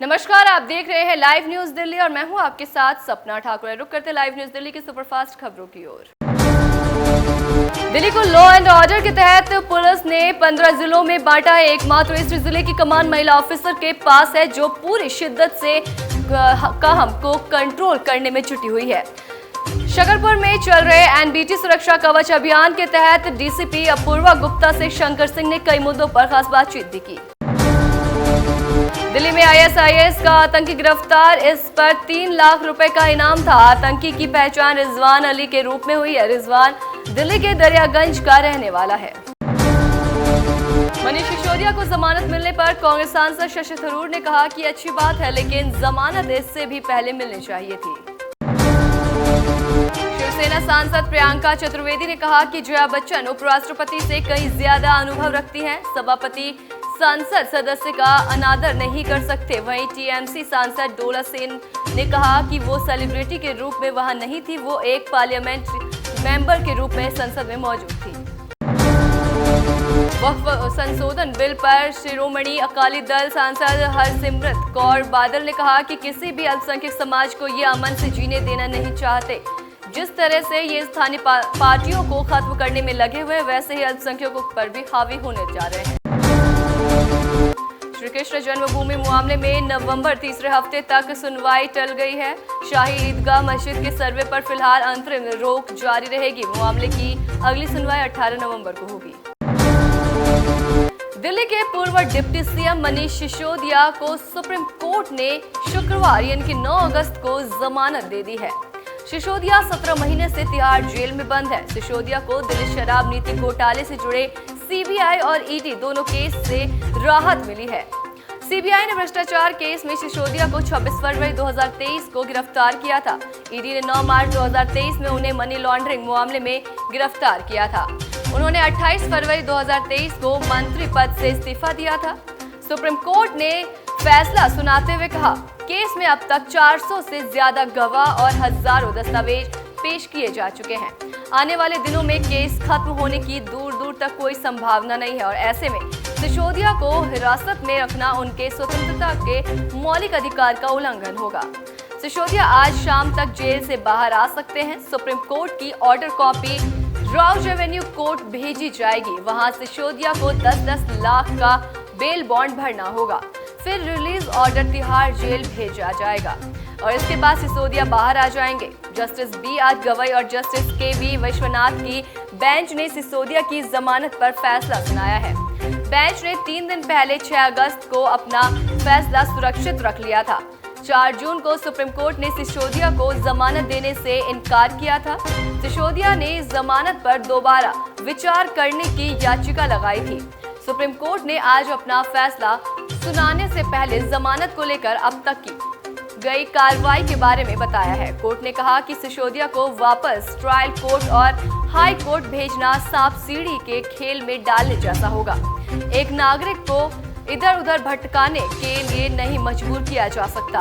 नमस्कार, आप देख रहे हैं लाइव न्यूज दिल्ली और मैं हूं आपके साथ सपना ठाकुर। रुक करते लाइव न्यूज दिल्ली की सुपरफास्ट खबरों की ओर। दिल्ली को लॉ एंड ऑर्डर के तहत पुलिस ने 15 जिलों में बांटा है। एकमात्र ईस्ट जिले की कमान महिला ऑफिसर के पास है, जो पूरी शिद्दत से काम को कंट्रोल करने में जुटी हुई है। शकरपुर में चल रहे एनबीटी सुरक्षा कवच अभियान के तहत डीसीपी अपूर्वा गुप्ता से शंकर सिंह ने कई मुद्दों पर खास बातचीत भी की। दिल्ली में आईएसआईएस का आतंकी गिरफ्तार, इस पर 3 लाख रुपए का इनाम था। आतंकी की पहचान रिजवान अली के रूप में हुई है। रिजवान दिल्ली के दरियागंज का रहने वाला है। मनीष सिसोदिया को जमानत मिलने पर कांग्रेस सांसद शशि थरूर ने कहा कि अच्छी बात है, लेकिन जमानत इससे भी पहले मिलनी चाहिए थी। शिवसेना सांसद प्रियंका चतुर्वेदी ने कहा कि जया बच्चन उपराष्ट्रपति से कहीं ज्यादा अनुभव रखती हैं। सभापति संसद सदस्य का अनादर नहीं कर सकते। वहीं टीएमसी सांसद डोला सेन ने कहा कि वो सेलिब्रिटी के रूप में वहां नहीं थी, वो एक पार्लियामेंट मेंबर के रूप में संसद में मौजूद थी। वक्फ संशोधन बिल पर शिरोमणि अकाली दल सांसद हरसिमरत कौर बादल ने कहा कि किसी भी अल्पसंख्यक समाज को ये अमन से जीने देना नहीं चाहते। जिस तरह से ये स्थानीय पार्टियों को खत्म करने में लगे हुए, वैसे ही अल्पसंख्यकों पर भी हावी होने जा रहे हैं। श्री कृष्ण जन्मभूमि मामले में नवंबर तीसरे हफ्ते तक सुनवाई टल गई है। शाही ईदगाह मस्जिद के सर्वे पर फिलहाल अंतरिम रोक जारी रहेगी। मामले की अगली सुनवाई 18 नवंबर को होगी। दिल्ली के पूर्व डिप्टी सीएम मनीष सिसोदिया को सुप्रीम कोर्ट ने शुक्रवार यानी कि 9 अगस्त को जमानत दे दी है। सिसोदिया 17 महीने से तिहाड़ जेल में बंद है। सिसोदिया को दिल्ली शराब नीति घोटाले से जुड़े सीबीआई और ईडी दोनों केस से राहत मिली है। सीबीआई ने भ्रष्टाचार केस में सिसोदिया को 26 फरवरी 2023 को गिरफ्तार किया था। ईडी ने 9 मार्च 2023 में उन्हें मनी लॉन्ड्रिंग मामले में गिरफ्तार किया था। उन्होंने 28 फरवरी 2023 को मंत्री पद से इस्तीफा दिया था। सुप्रीम कोर्ट ने फैसला सुनाते हुए कहा, केस में अब तक 400 से ज्यादा गवाह और हजारों दस्तावेज पेश किए जा चुके हैं। आने वाले दिनों में केस खत्म होने की दूर दूर तक कोई संभावना नहीं है और ऐसे में सिसोदिया को हिरासत में रखना उनके स्वतंत्रता के मौलिक अधिकार का उल्लंघन होगा। सिसोदिया आज शाम तक जेल से बाहर आ सकते हैं। सुप्रीम कोर्ट की order copy Rouse Avenue court भेजी जाएगी। वहां सिसोदिया को 10-10 लाख का बेल बॉन्ड भरना होगा। फिर रिलीज ऑर्डर तिहाड़ जेल भेजा जाएगा और इसके बाद सिसोदिया बाहर आ जाएंगे। Justice B R. गवई और जस्टिस के.वी. विश्वनाथ की बेंच ने सिसोदिया की जमानत पर फैसला सुनाया है। बेंच ने 3 दिन पहले 6 अगस्त को अपना फैसला सुरक्षित रख लिया था। 4 जून को सुप्रीम कोर्ट ने सिसोदिया को जमानत देने से इनकार किया था। सिसोदिया ने जमानत पर दोबारा विचार करने की याचिका लगाई थी। सुप्रीम कोर्ट ने आज अपना फैसला सुनाने से पहले जमानत को लेकर अब तक की गई कार्रवाई के बारे में बताया है। कोर्ट ने कहा कि सिसोदिया को वापस ट्रायल कोर्ट और हाई कोर्ट भेजना सांप सीढ़ी के खेल में डालने जैसा होगा। एक नागरिक को इधर उधर भटकाने के लिए नहीं मजबूर किया जा सकता।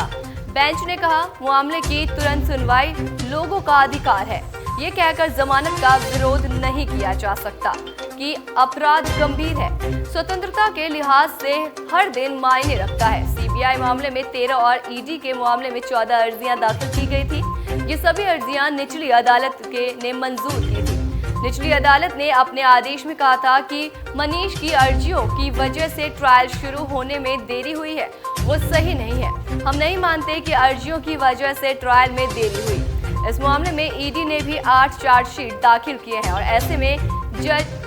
बेंच ने कहा, मामले की तुरंत सुनवाई लोगों का अधिकार है। ये कहकर जमानत का विरोध नहीं किया जा सकता कि अपराध गंभीर है। स्वतंत्रता के लिहाज से हर दिन मायने रखता है। सीबीआई मामले में 13 और ईडी के मामले में 14 अर्जियां दाखिल की गई थी। ये सभी अर्जियां निचली अदालत ने मंजूर की थी। निचली अदालत ने अपने आदेश में कहा था कि मनीष की अर्जियों की वजह से ट्रायल शुरू होने में देरी हुई है, वो सही नहीं है। हम नहीं मानते कि अर्जियों की वजह से ट्रायल में देरी हुई। इस मामले में ईडी ने भी 8 चार्जशीट दाखिल किए हैं और ऐसे में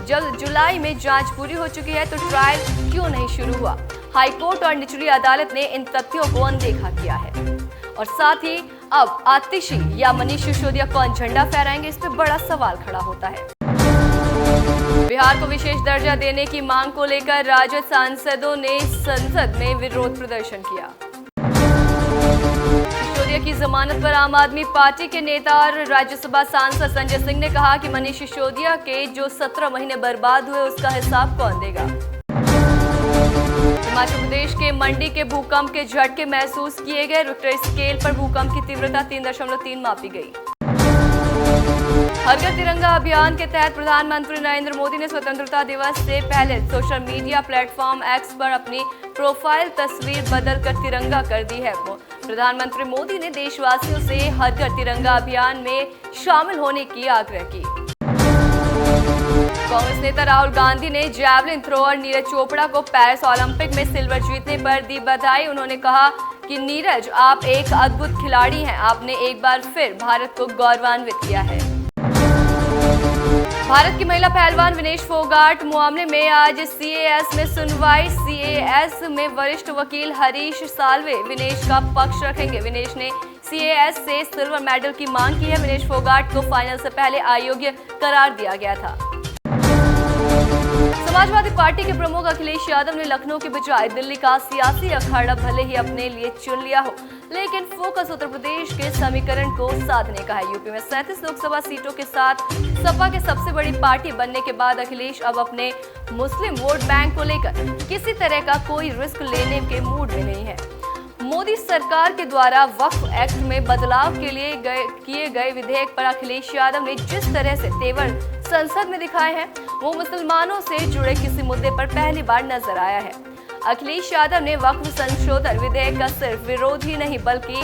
जब जुलाई में जांच पूरी हो चुकी है तो ट्रायल क्यों नहीं शुरू हुआ। हाईकोर्ट और निचली अदालत ने इन तथ्यों को अनदेखा किया है। और साथ ही अब आतिशी या मनीष सिसोदिया कौन झंडा फहराएंगे, इस पर बड़ा सवाल खड़ा होता है। बिहार को विशेष दर्जा देने की मांग को लेकर राजद सांसदों ने संसद में विरोध प्रदर्शन किया। सिसोदिया की जमानत पर आम आदमी पार्टी के नेता और राज्यसभा सांसद संजय सिंह ने कहा कि मनीष सिसोदिया के जो 17 महीने बर्बाद हुए, उसका हिसाब कौन देगा। हिमाचल प्रदेश के मंडी के भूकंप के झटके महसूस किए गए। रिक्टर स्केल पर भूकंप की तीव्रता 3.3 मापी गई। हर घर तिरंगा अभियान के तहत प्रधानमंत्री नरेंद्र मोदी ने स्वतंत्रता दिवस से पहले सोशल मीडिया प्लेटफॉर्म एक्स पर अपनी प्रोफाइल तस्वीर बदलकर तिरंगा कर दी है। प्रधानमंत्री मोदी ने देशवासियों से हर घर तिरंगा अभियान में शामिल होने की आग्रह की। कांग्रेस नेता राहुल गांधी ने जैवलिन थ्रोअर नीरज चोपड़ा को पेरिस ओलंपिक में सिल्वर जीतने पर दी बधाई। उन्होंने कहा कि नीरज, आप एक अद्भुत खिलाड़ी हैं। आपने एक बार फिर भारत को गौरवान्वित किया है। भारत की महिला पहलवान विनेश फोगाट मामले में आज सीएएस में सुनवाई। सीएएस में वरिष्ठ वकील हरीश साल्वे विनेश का पक्ष रखेंगे। विनेश ने सीएएस से सिल्वर मेडल की मांग की है। विनेश फोगाट को फाइनल से पहले अयोग्य करार दिया गया था। समाजवादी पार्टी के प्रमुख अखिलेश यादव ने लखनऊ के बजाय दिल्ली का सियासी अखाड़ा भले ही अपने लिए चुन लिया हो, लेकिन फोकस उत्तर प्रदेश के समीकरण को साधने का है। यूपी में 37 लोकसभा सीटों के साथ सपा के सबसे बड़ी पार्टी बनने के बाद अखिलेश अब अपने मुस्लिम वोट बैंक को लेकर किसी तरह का कोई रिस्क लेने के मूड में नहीं है। मोदी सरकार के द्वारा वक्फ एक्ट में बदलाव के लिए किए गए विधेयक पर अखिलेश यादव ने जिस तरह से तेवर संसद में दिखाए हैं, वो मुसलमानों से जुड़े किसी मुद्दे पर पहली बार नजर आया है। अखिलेश यादव ने वक्फ संशोधन विधेयक का सिर्फ विरोध ही नहीं, बल्कि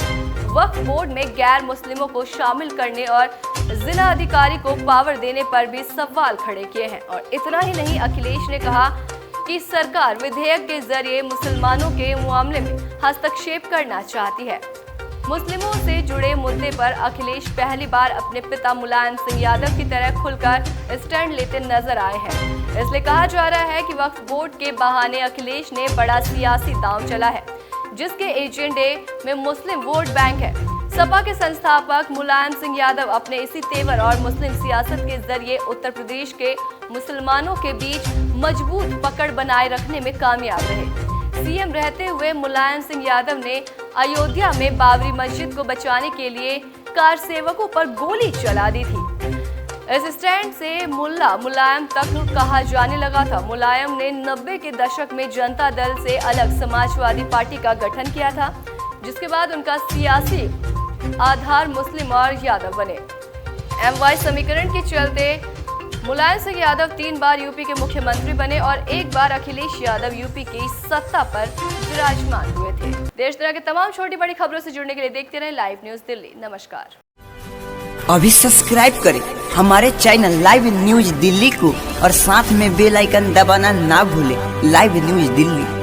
वक्फ बोर्ड में गैर मुस्लिमों को शामिल करने और जिला अधिकारी को पावर देने पर भी सवाल खड़े किए हैं। और इतना ही नहीं, अखिलेश ने कहा कि सरकार विधेयक के जरिए मुसलमानों के मामले में हस्तक्षेप करना चाहती है। मुस्लिमों से जुड़े मुद्दे पर अखिलेश पहली बार अपने पिता मुलायम सिंह यादव की तरह खुलकर स्टैंड लेते नजर आए हैं। इसलिए कहा जा रहा है कि वक्फ बोर्ड के बहाने अखिलेश ने बड़ा सियासी दांव चला है, जिसके एजेंडे में मुस्लिम वोट बैंक है। सपा के संस्थापक मुलायम सिंह यादव अपने इसी तेवर और मुस्लिम सियासत के जरिए उत्तर प्रदेश के मुसलमानों के बीच मजबूत पकड़ बनाए रखने में कामयाब रहे। सीएम रहते हुए मुलायम सिंह यादव ने अयोध्या में बाबरी मस्जिद को बचाने के लिए कार सेवकों पर गोली चला दी थी। इस स्टैंड से मुल्ला मुलायम तक कहा जाने लगा था। मुलायम ने 90 के दशक में जनता दल से अलग समाजवादी पार्टी का गठन किया था, जिसके बाद उनका सियासी आधार मुस्लिम और यादव बने। एमवाई समीकरण के चलते मुलायम सिंह यादव 3 बार यूपी के मुख्यमंत्री बने और एक बार अखिलेश यादव यूपी की सत्ता पर विराजमान हुए थे। देश दुनिया के तमाम छोटी बड़ी खबरों से जुड़ने के लिए देखते रहें लाइव न्यूज दिल्ली। नमस्कार। अभी सब्सक्राइब करें हमारे चैनल लाइव न्यूज दिल्ली को और साथ में बेल आइकन दबाना ना भूलें। Live news Delhi.